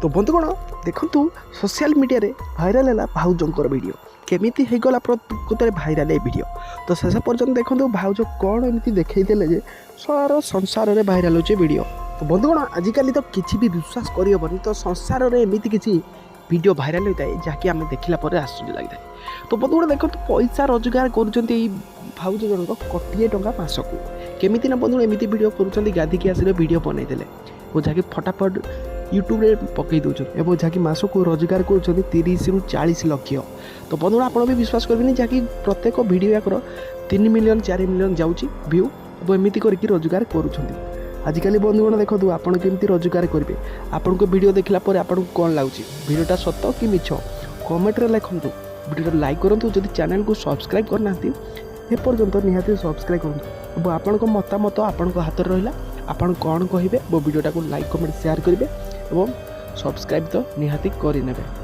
तो बंधुगण देखु सोशल मीडिया रे भाइराल है भाउजंकर वीडियो केमिति होगला प्रकृत भाइराल ये वीडियो। तो शेष पर्यटन देखो भाउज कौन एमती देखते जे सारा संसार में भाइराल होचे वीडियो। तो बंधुगण आजिकल तो किसी भी विश्वास करहबनी तो संसार में एमती किसी वीडियो भाइराल होता है जहाँकि आम देखला आश्चर्य लगी था। तो बंधुगण देखो पैसा रोजगार कर भाउज जनक कोटी टंका मासक केमिति ना बंधुगण एमती वीडियो कर गाधिकी आसिले वीडियो बनईदे और जहाँकि फटाफट यूट्यूब रे पकई दौर और जहाँकि मासक रोजगार कर 30 ରୁ 40 लक्ष। तो बंधुगण आप भी विश्वास करेंगे जहाँकि प्रत्येक वीडियो याकर 3 मिलियन 4 मिलियन जाऊँगी व्यू और एमती करके रोजगार करुँच। आजिकल बंधुगण देखो आपड़ केमती रोजगार करेंगे आपण को वीडियो देखला आपको कौन लगुच वीडियोटा सत कि मिछ कमेंट लिखु वीडियो लाइक करूँ जब चैनल को सब्सक्राइब करना एपर्यंत निहाती सब्सक्राइब करूँ। आपण मतामत आपण हाथ रहा आपण कौन कहे वो वीडियोटा को लाइक कमेंट शेयर करेंगे और सब्सक्राइब तो निहाती करें।